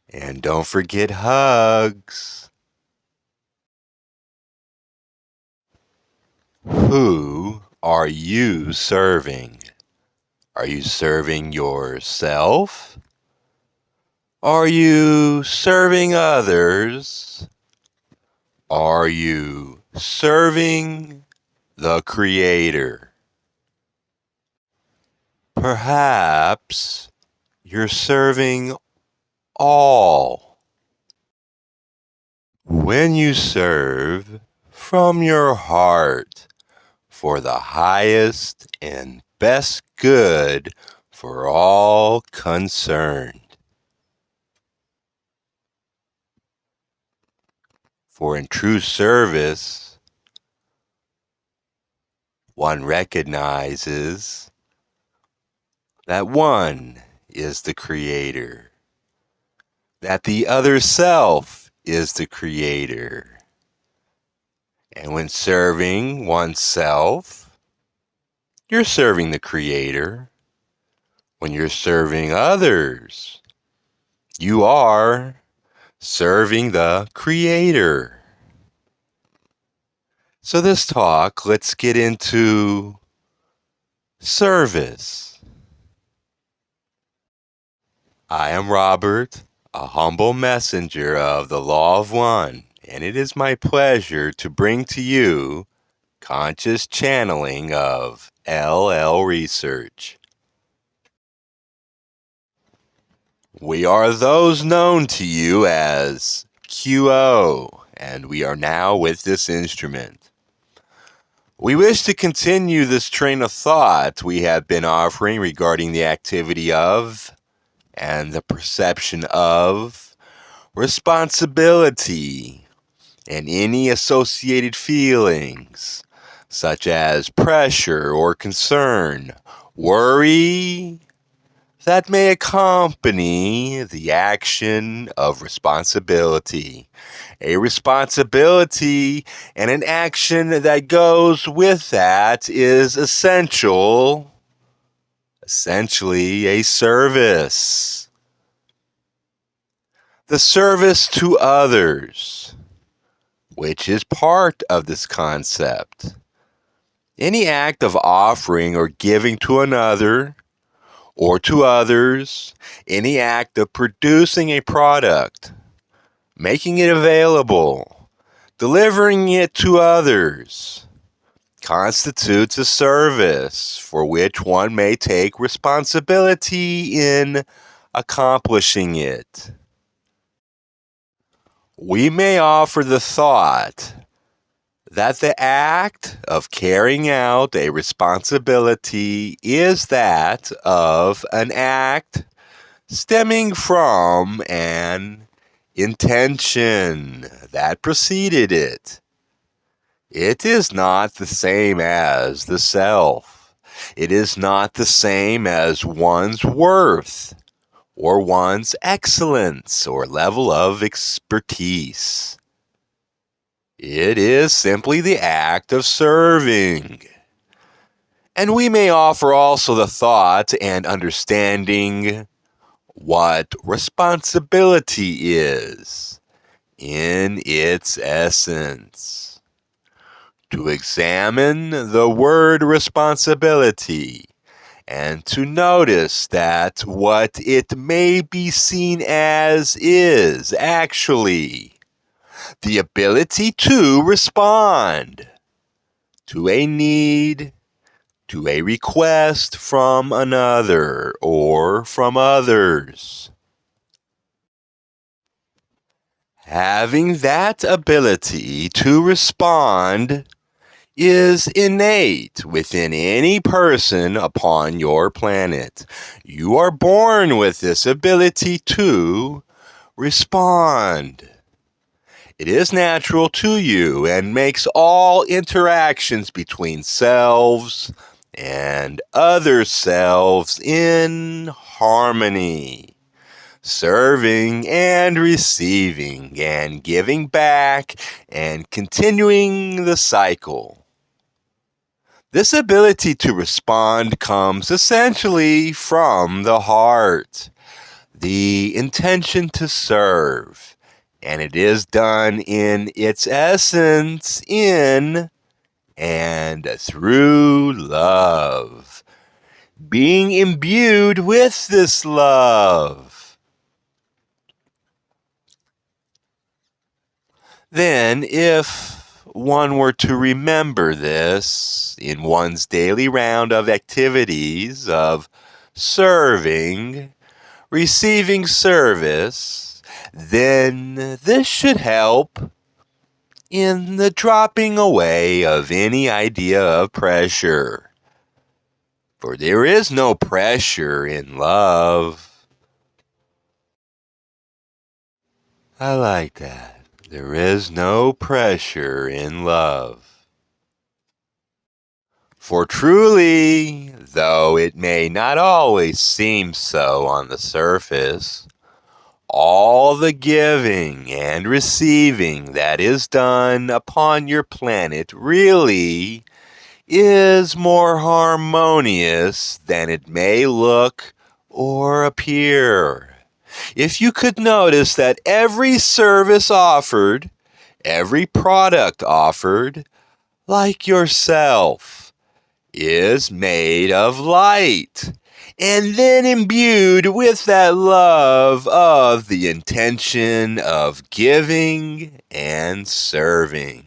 And don't forget hugs. Who are you serving? Are you serving yourself? Are you serving others? Are you serving the Creator? Perhaps you're serving all. When you serve from your heart for the highest and best good for all concerned. For in true service, one recognizes that one is the Creator, that the other self is the Creator. And when serving oneself, you're serving the Creator. When you're serving others, you are serving the Creator. So this talk, let's get into service. I am Robert, a humble messenger of the Law of One, and it is my pleasure to bring to you conscious channeling of LL Research. We are those known to you as QO, and we are now with this instrument. We wish to continue this train of thought we have been offering regarding the activity of and the perception of responsibility and any associated feelings such as pressure or concern, worry, that may accompany the action of responsibility. A responsibility and an action that goes with that is essentially a service. The service to others, which is part of this concept. Any act of offering or giving to another or to others, any act of producing a product, making it available, delivering it to others, constitutes a service for which one may take responsibility in accomplishing it. We may offer the thought that the act of carrying out a responsibility is that of an act stemming from an intention that preceded it. It is not the same as the self. It is not the same as one's worth or one's excellence or level of expertise. It is simply the act of serving. And we may offer also the thought and understanding what responsibility is in its essence. To examine the word responsibility and to notice that what it may be seen as is actually the ability to respond to a need, to a request from another or from others. Having that ability to respond is innate within any person upon your planet. You are born with this ability to respond. It is natural to you and makes all interactions between selves and other selves in harmony, serving and receiving and giving back and continuing the cycle. This ability to respond comes essentially from the heart. the intention to serve, and it is done in its essence in and through love, being imbued with this love. Then, if one were to remember this in one's daily round of activities of serving, receiving service, then this should help in the dropping away of any idea of pressure. For there is no pressure in love. I like that. There is no pressure in love. For truly, though it may not always seem so on the surface, all the giving and receiving that is done upon your planet really is more harmonious than it may look or appear. If you could notice that every service offered, every product offered, like yourself, is made of light, and then imbued with that love of the intention of giving and serving.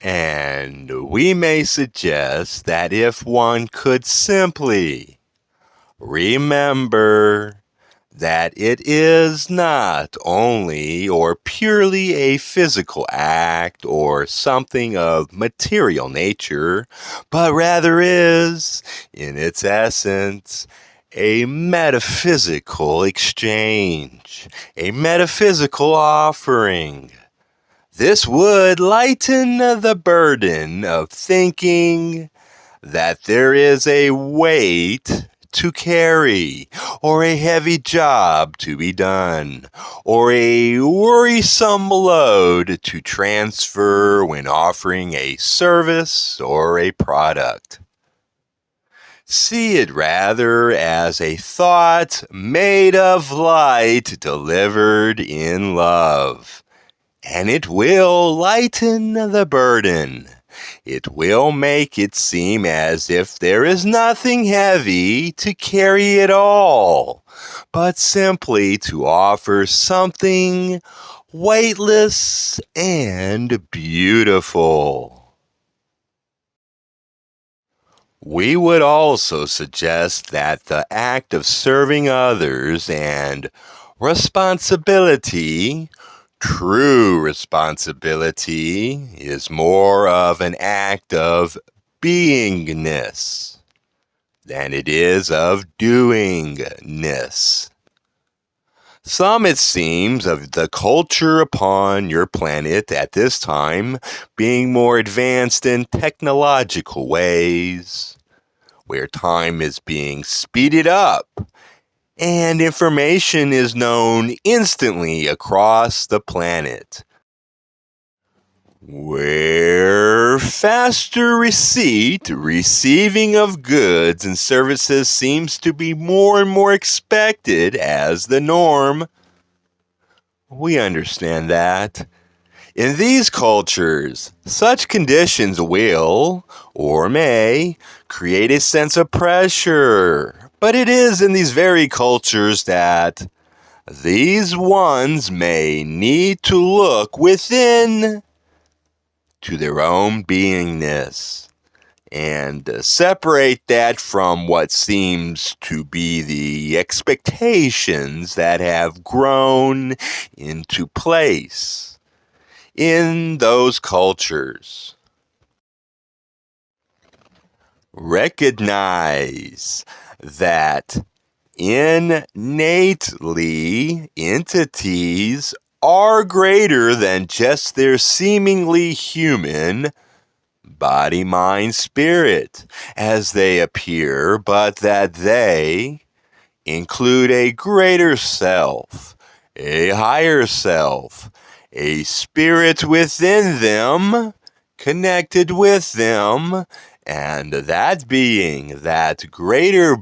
And we may suggest that if one could simply remember that it is not only or purely a physical act or something of material nature, but rather is, in its essence, a metaphysical exchange, a metaphysical offering. This would lighten the burden of thinking that there is a weight to carry, or a heavy job to be done, or a worrisome load to transfer when offering a service or a product. See it rather as a thought made of light delivered in love, and it will lighten the burden. It will make it seem as if there is nothing heavy to carry at all, but simply to offer something weightless and beautiful. We would also suggest that the act of serving others and responsibility, true responsibility, is more of an act of beingness than it is of doingness. Some, it seems, of the culture upon your planet at this time being more advanced in technological ways, where time is being speeded up and information is known instantly across the planet, where faster receiving of goods and services seems to be more and more expected as the norm. We understand that. In these cultures, such conditions will, or may, create a sense of pressure. But it is in these very cultures that these ones may need to look within to their own beingness and separate that from what seems to be the expectations that have grown into place in those cultures. Recognize that innately entities are greater than just their seemingly human body, mind, spirit as they appear, but that they include a greater self, a higher self, a spirit within them, connected with them, And that being, that greater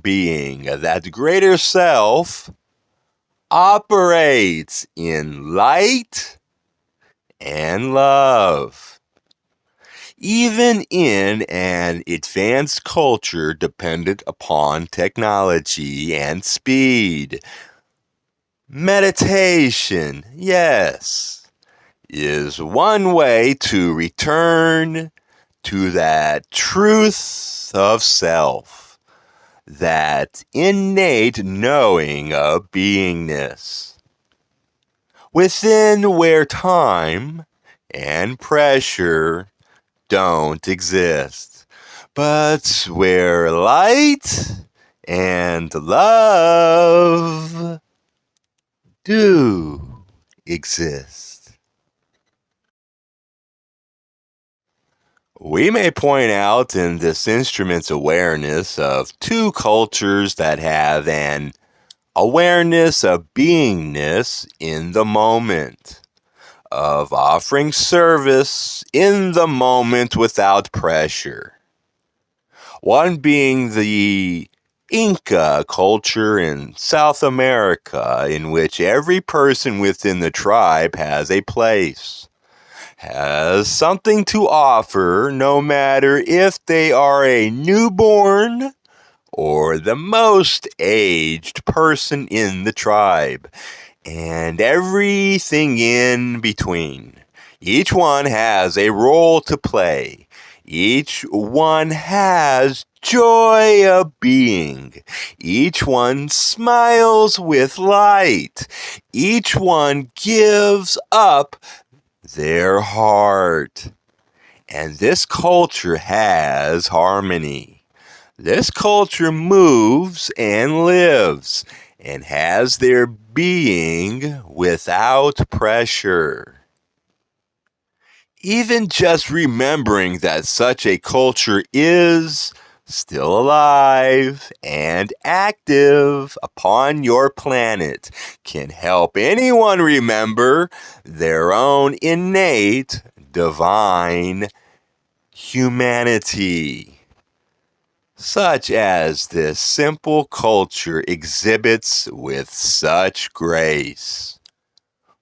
self, operates in light and love. Even in an advanced culture dependent upon technology and speed, meditation, yes, is one way to return to that truth of self, that innate knowing of beingness, within where time and pressure don't exist, but where light and love do exist. We may point out in this instrument's awareness of two cultures that have an awareness of beingness in the moment, of offering service in the moment without pressure. One being the Inca culture in South America, in which every person within the tribe has a place, has something to offer, no matter if they are a newborn or the most aged person in the tribe, and everything in between. Each one has a role to play. Each one has joy of being. Each one smiles with light. Each one gives up their heart. And this culture has harmony. This culture moves and lives and has their being without pressure. Even just remembering that such a culture is still alive and active upon your planet can help anyone remember their own innate divine humanity, such as this simple culture exhibits with such grace,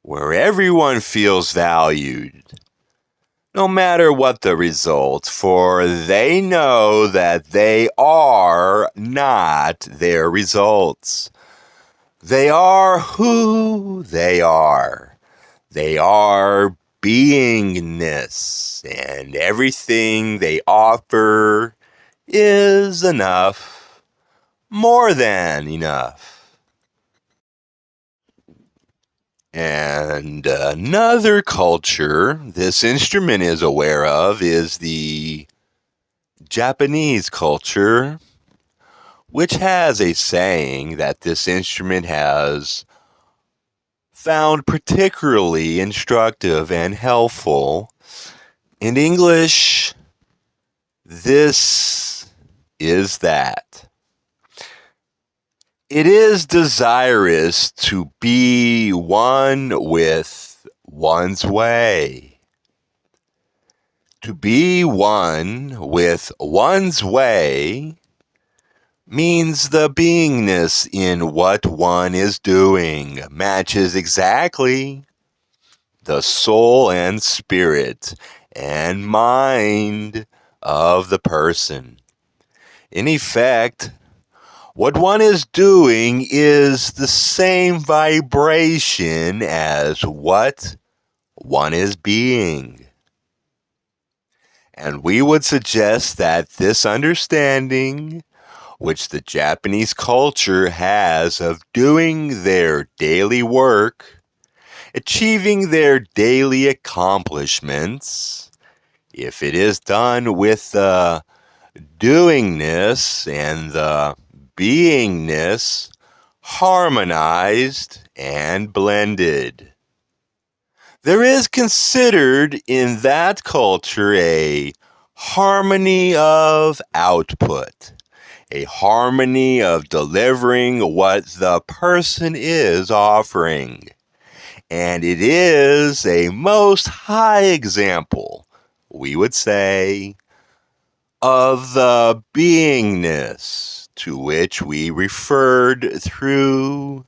where everyone feels valued, no matter what the result, for they know that they are not their results. They are who they are. They are beingness, and everything they offer is enough, more than enough. And another culture this instrument is aware of is the Japanese culture, which has a saying that this instrument has found particularly instructive and helpful. In English, this is that. It is desirous to be one with one's way. To be one with one's way means the beingness in what one is doing matches exactly the soul and spirit and mind of the person. In effect, what one is doing is the same vibration as what one is being. And we would suggest that this understanding, which the Japanese culture has of doing their daily work, achieving their daily accomplishments, if it is done with the doingness and the beingness harmonized and blended. There is considered in that culture a harmony of output, a harmony of delivering what the person is offering. And it is a most high example, we would say, of the beingness to which we referred through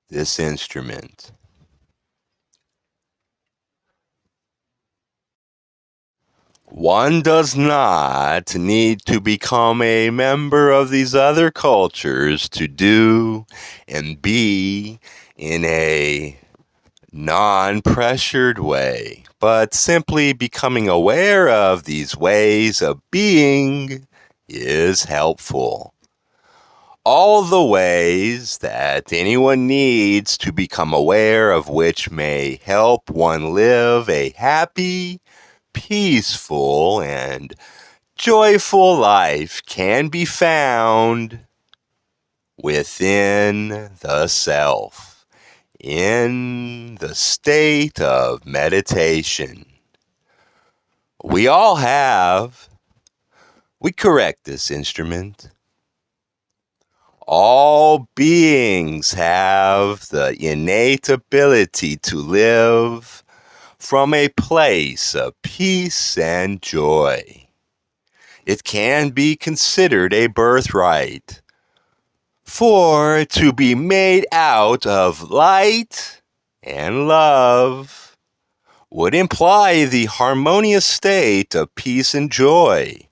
this instrument. One does not need to become a member of these other cultures to do and be in a non-pressured way, but simply becoming aware of these ways of being is helpful. All the ways that anyone needs to become aware of which may help one live a happy, peaceful, and joyful life can be found within the self, in the state of meditation. We all have, we correct this instrument. All beings have the innate ability to live from a place of peace and joy. It can be considered a birthright. For to be made out of light and love would imply the harmonious state of peace and joy.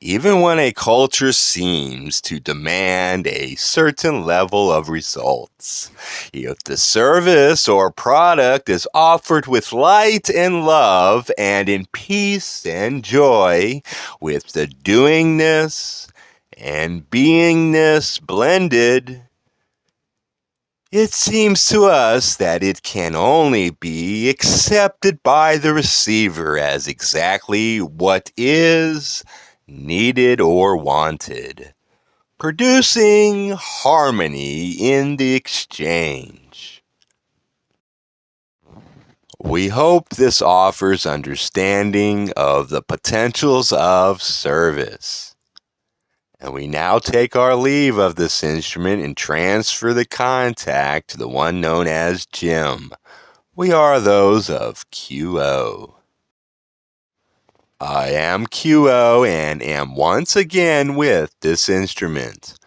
Even when a culture seems to demand a certain level of results, if the service or product is offered with light and love and in peace and joy, with the doingness and beingness blended, it seems to us that it can only be accepted by the receiver as exactly what is needed or wanted, producing harmony in the exchange. We hope this offers understanding of the potentials of service. And we now take our leave of this instrument and transfer the contact to the one known as Jim. We are those of QO. I am QO and am once again with this instrument.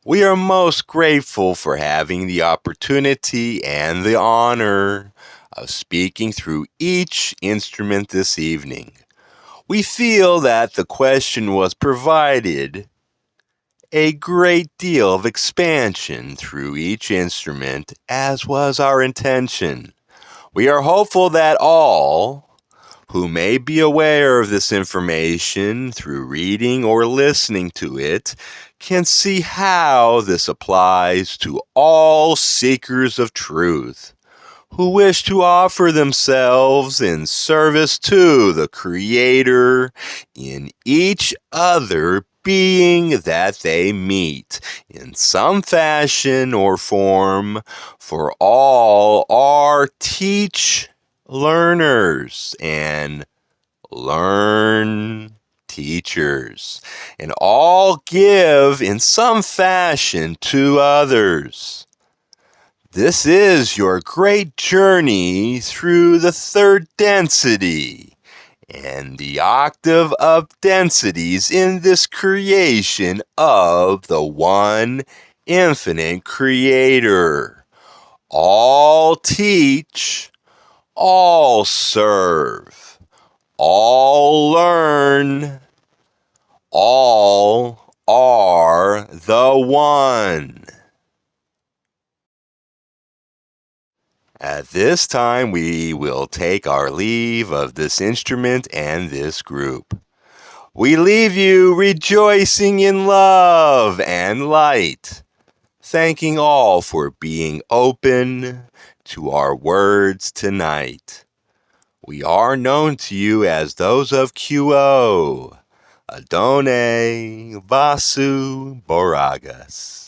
We are most grateful for having the opportunity and the honor of speaking through each instrument this evening. We feel that the question was provided a great deal of expansion through each instrument, as was our intention. We are hopeful that all who may be aware of this information through reading or listening to it can see how this applies to all seekers of truth who wish to offer themselves in service to the Creator in each other being that they meet in some fashion or form, for all are teach learners and learn teachers, and all give in some fashion to others. This is your great journey through the third density and the octave of densities in this creation of the one infinite creator. All teach, all serve, all learn, all are the one. At this time, we will take our leave of this instrument and this group. We leave you rejoicing in love and light, thanking all for being open to our words tonight. We are known to you as those of QO, Adone Vasu Boragas.